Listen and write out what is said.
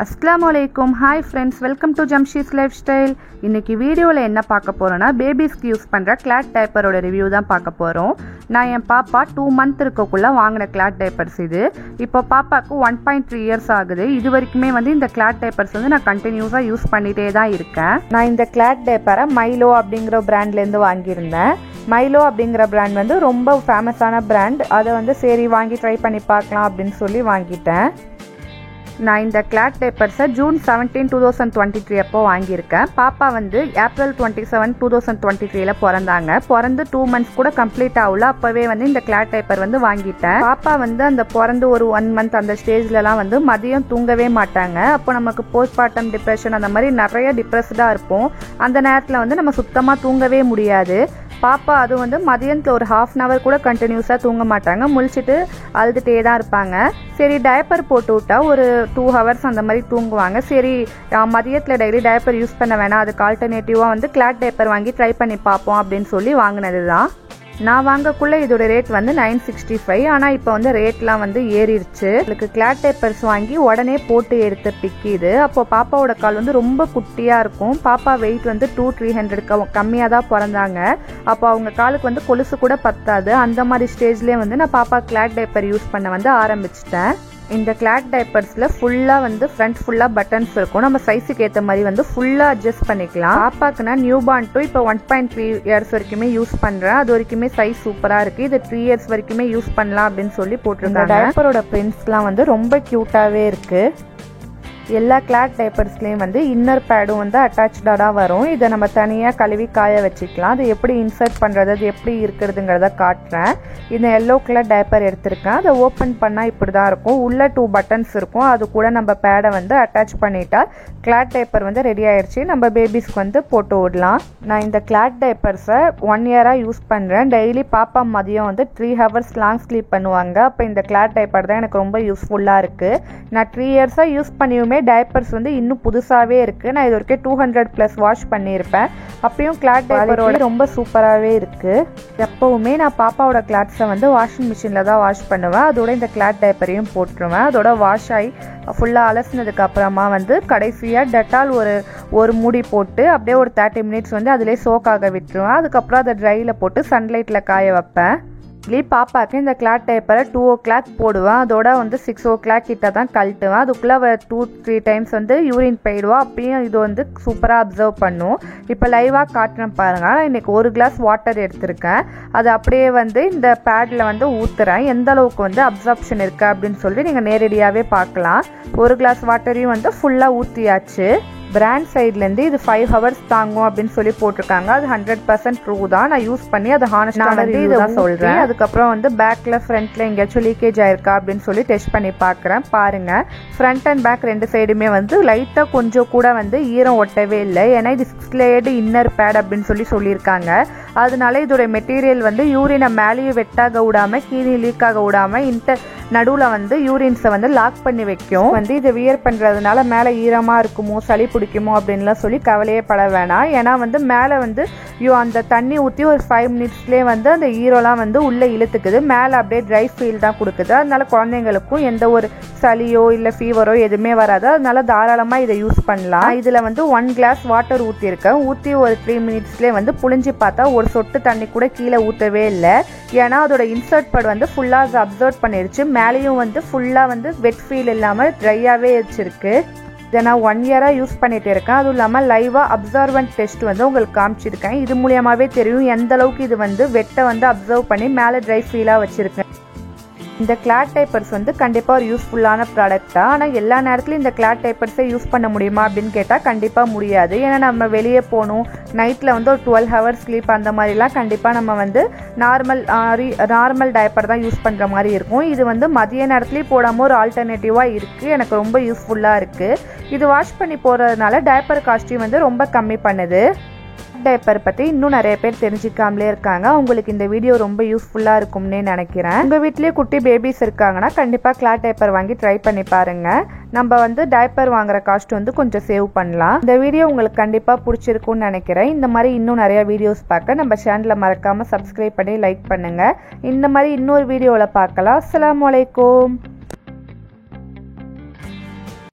Assalamualaikum. Hi friends, welcome to Jamsheed's Lifestyle. இன்னைக்கு வீடியோவில் என்ன பார்க்க போகிறோன்னா பேபிஸ்க்கு யூஸ் பண்ணுற கிளாட் டைப்பரோட ரிவ்யூ தான் பார்க்க போகிறோம். நான் என் பாப்பா 2 month இருக்கக்குள்ளே வாங்கின கிளாட் டைப்பர்ஸ் இது. இப்போ பாப்பாவுக்கு 1.3 years ஆகுது. இது வரைக்குமே இந்த கிளாட் டைப்பர்ஸ் நான் கண்டினியூஸாக யூஸ் பண்ணிகிட்டே தான் இருக்கேன். நான் இந்த கிளாட் டைப்பரை மைலோ அப்படிங்கிற பிராண்ட்லேருந்து வாங்கியிருந்தேன். மைலோ அப்படிங்கிற பிராண்ட் ரொம்ப ஃபேமஸான பிராண்ட். அதை சரி வாங்கி ட்ரை பண்ணி பார்க்கலாம் அப்படின்னு சொல்லி வாங்கிட்டேன். நான் இந்த கிளாட் டைப்பர்ஸை June 17, 2023 அப்போ வாங்கியிருக்கேன். பாப்பா April 27, 2023 பிறந்தாங்க. பிறந்து 2 months கூட கம்ப்ளீட் ஆகல. அப்போவே இந்த கிளாட் டைப்பர் வாங்கிட்டேன். பாப்பா அந்த பிறந்து ஒரு 1 month அந்த ஸ்டேஜ்லலாம் மதியம் தூங்கவே மாட்டாங்க. அப்போ நமக்கு போஸ்ட்மார்ட்டம் டிப்ரெஷன் அந்த மாதிரி நிறைய டிப்ரெஸ்டாக இருப்போம். அந்த நேரத்தில் நம்ம சுத்தமாக தூங்கவே முடியாது. பாப்பா அது மதியத்தில் ஒரு 1/2 hour கூட கண்டினியூஸாக தூங்க மாட்டாங்க. முழிச்சிட்டு அழுதுகிட்டே தான் இருப்பாங்க. சரி டயப்பர் போட்டு விட்டா ஒரு 2 hours அந்த மாதிரி தூங்குவாங்க. சரி மதியத்தில் டெய்லி டயப்பர் யூஸ் பண்ண வேணாம், அதுக்கு ஆல்டர்னேட்டிவாக கிளாட் டயப்பர் வாங்கி ட்ரை பண்ணி பார்ப்போம் அப்படின்னு சொல்லி வாங்கினது தான். நான் வாங்கக்குள்ள இதோட ரேட் 965. ஆனால் இப்போ ரேட்லாம் ஏறிடுச்சு. எனக்கு கிளாட் டைப்பர்ஸ் வாங்கி உடனே போட்டு எடுத்த பிக் இது. அப்போ பாப்பாவோட கால் ரொம்ப குட்டியாக இருக்கும். பாப்பா வெயிட் 200-300 கம்மியாக தான் பிறந்தாங்க. அப்போ அவங்க காலுக்கு கொலுசு கூட பத்தாது. அந்த மாதிரி ஸ்டேஜ்லேயே நான் பாப்பா கிளாட் டைப்பர் யூஸ் பண்ண ஆரம்பிச்சிட்டேன். இந்த கிளாட் டைப்பர்ஸில் ஃபுல்லாக ஃப்ரண்ட் ஃபுல்லாக பட்டன்ஸ் இருக்கும். நம்ம சைஸுக்கு ஏற்ற மாதிரி ஃபுல்லாக அட்ஜஸ்ட் பண்ணிக்கலாம். பாப்பாக்கு நான் நியூ பார்ன் டு இப்போ 1.3 years வரைக்குமே யூஸ் பண்ணுறேன். அது வரைக்குமே சைஸ் சூப்பராக இருக்குது. இது 3 years வரைக்குமே யூஸ் பண்ணலாம் அப்படின்னு சொல்லி போட்டிருக்காங்க. டைப்பரோட பிரிண்ட்ஸ்லாம் ரொம்ப க்யூட்டாகவே இருக்குது. எல்லா கிளாட் டைப்பர்ஸ்லேயும் இன்னர் பேடும் அட்டாச்சாக தான் வரும். இதை நம்ம தனியாக கழுவி காய வச்சுக்கலாம். அது எப்படி இன்சர்ட் பண்ணுறது, அது எப்படி இருக்கிறதுங்கிறத காட்டுறேன். இந்த எல்லோ கலர் டைப்பர் எடுத்திருக்கேன். அதை ஓப்பன் பண்ணால் இப்படி தான் இருக்கும். உள்ள 2 buttons இருக்கும். அது கூட நம்ம பேடை அட்டாச் பண்ணிட்டா கிளாட் டைப்பர் ரெடி ஆயிடுச்சு. நம்ம பேபிஸ்க்கு போட்டு விடலாம். நான் இந்த கிளாட் டைப்பர்ஸை 1 year யூஸ் பண்ணுறேன். டெய்லி பாப்பா மதியம் 3 hours லாங் ஸ்லீப் பண்ணுவாங்க. அப்போ இந்த கிளாட் டைப்பர் தான் எனக்கு ரொம்ப யூஸ்ஃபுல்லாக இருக்குது. நான் 3 years யூஸ் பண்ணியுமே டைப்பர்ஸ் இன்னும் புதுசாகவே இருக்குது. நான் இது வரைக்கும் 200+ வாஷ் பண்ணியிருப்பேன். அப்பயும் கிளாட் டைப்பரோட ரொம்ப சூப்பராகவே இருக்குது. எப்போவுமே நான் பாப்பாவோட கிளாத்ஸை வாஷிங் மிஷினில் தான் வாஷ் பண்ணுவேன். அதோட இந்த கிளாட் டைப்பரையும் போட்டுருவேன். அதோட வாஷ் ஆகி ஃபுல்லாக அலசினதுக்கு அப்புறமா கடைசியாக டெட்டால் ஒரு மூடி போட்டு அப்படியே ஒரு 30 minutes அதிலே சோக்காக விட்டுருவேன். அதுக்கப்புறம் அதை ட்ரையில் போட்டு சன்லைட்டில் காய வைப்பேன். பாப்பாக்கு இந்த கிளாட் டைப்பரை 2 o'clock போடுவேன். அதோட 6 o'clock கிட்ட தான் கழட்டுவேன். அதுக்குள்ளே 2-3 times யூரின் போயிடுவா. அப்பயும் இது சூப்பராக அப்சர்வ் பண்ணும். இப்போ லைவாக காட்டுறேன் பாருங்கள். நான் இன்றைக்கி 1 glass வாட்டர் எடுத்திருக்கேன். அது அப்படியே இந்த பேடில் ஊற்றுறேன். எந்த அளவுக்கு அப்சர்ப்ஷன் இருக்குது அப்படின்னு சொல்லி நீங்கள் நேரடியாகவே பார்க்கலாம். 1 glass வாட்டரையும் ஃபுல்லாக ஊற்றியாச்சு. பிராண்ட் சைட்லேருந்து இது 5 hours தாங்கும் அப்படின்னு சொல்லி போட்டிருக்காங்க. அது 100% ட்ரூ தான். நான் யூஸ் பண்ணி அதை ஹானஸ்டாக இதை தான் சொல்கிறேன். அதுக்கப்புறம் பேக்கில் ஃப்ரண்ட்டில் எங்கேயாச்சும் லீக்கேஜ் ஆயிருக்கா அப்படின்னு சொல்லி டெஸ்ட் பண்ணி பார்க்குறேன். பாருங்கள், ஃப்ரண்ட் அண்ட் பேக் 2 சைடுமே லைட்டாக கொஞ்சம் கூட ஈரம் ஒட்டவே இல்லை. ஏன்னா இது 6 layered இன்னர் பேட் அப்படின்னு சொல்லியிருக்காங்க. அதனால இதோட மெட்டீரியல் யூரினை மேலேயும் வெட்டாக விடாமல் கீழே லீக் ஆக விடாமல் நடுவில் யூரின்ஸை லாக் பண்ணி வைக்கும். இதை வியர் பண்ணுறதுனால மேலே ஈரமாக இருக்குமோ சளி பிடிக்குமோ அப்படின்லாம் சொல்லி கவலையே பட வேணாம். ஏன்னா மேலே அந்த தண்ணி ஊற்றி ஒரு 5 minutesலேயே அந்த ஈரம்லாம் உள்ளே இழுத்துக்குது. மேலே அப்படியே ட்ரை ஃபீல் தான் கொடுக்குது. அதனால குழந்தைங்களுக்கும் எந்த ஒரு சளியோ இல்லை ஃபீவரோ எதுவுமே வராது. அதனால தாராளமாக இதை யூஸ் பண்ணலாம். இதில் 1 glass வாட்டர் ஊற்றிருக்கேன். ஊற்றி ஒரு 3 minutesலேயே புழிஞ்சு பார்த்தா ஒரு சொட்டு தண்ணி கூட கீழே ஊற்றவே இல்லை. ஏன்னா அதோட இன்சர்ட் பட் ஃபுல்லாக அப்சர்வ் பண்ணிருச்சு. மேலேயும் ஃபுல்லாக வெட் ஃபீல் இல்லாமல் ட்ரையாகவே வச்சிருக்கு. இதை நான் 1 year யூஸ் பண்ணிட்டு இருக்கேன். அதுவும் இல்லாமல் லைவாக அப்சர்வன்ட் டெஸ்ட் உங்களுக்கு காமிச்சிருக்கேன். இது மூலியமாகவே தெரியும் எந்த அளவுக்கு இது வெட்டை அப்சர்வ் பண்ணி மேலே ட்ரை ஃபீலாக வச்சுருக்கேன். இந்த கிளாட் டைப்பர்ஸ் கண்டிப்பாக ஒரு யூஸ்ஃபுல்லான ப்ராடக்ட் தான். ஆனால் எல்லா நேரத்துலையும் இந்த கிளாட் டைப்பர்ஸை யூஸ் பண்ண முடியுமா அப்படின்னு கேட்டால் கண்டிப்பாக முடியாது. ஏன்னா நம்ம வெளியே போகணும், நைட்டில் ஒரு 12 hours ஸ்லீப் அந்த மாதிரிலாம் கண்டிப்பாக நம்ம நார்மல் டைப்பர் தான் யூஸ் பண்ணுற மாதிரி இருக்கும். இது மதிய நேரத்துலேயும் போடாமல் ஒரு ஆல்டர்னேட்டிவாக இருக்குது. எனக்கு ரொம்ப யூஸ்ஃபுல்லாக இருக்குது. இது வாஷ் பண்ணி போடுறதுனால டைப்பர் காஸ்ட்டையும் ரொம்ப கம்மி பண்ணுது. டைப்பர் பற்றி இன்னும் நிறைய பேர் தெரிஞ்சிக்காமலே இருக்காங்க. உங்களுக்கு இந்த வீடியோ ரொம்ப யூஸ்ஃபுல்லாக இருக்கும்னே நினைக்கிறேன். உங்கள் வீட்லேயே குட்டி பேபிஸ் இருக்காங்கன்னா கண்டிப்பாக கிளாட் டைப்பர் வாங்கி ட்ரை பண்ணி பாருங்கள். நம்ம டைப்பர் வாங்குற காஸ்ட் கொஞ்சம் சேவ் பண்ணலாம். இந்த வீடியோ உங்களுக்கு கண்டிப்பாக பிடிச்சிருக்கும்னு நினைக்கிறேன். இந்த மாதிரி இன்னும் நிறைய வீடியோஸ் பார்க்க நம்ம சேனலை மறக்காமல் சப்ஸ்கிரைப் பண்ணி லைக் பண்ணுங்கள். இந்த மாதிரி இன்னொரு வீடியோவில் பார்க்கலாம். அஸ்ஸலாமு அலைக்கும்.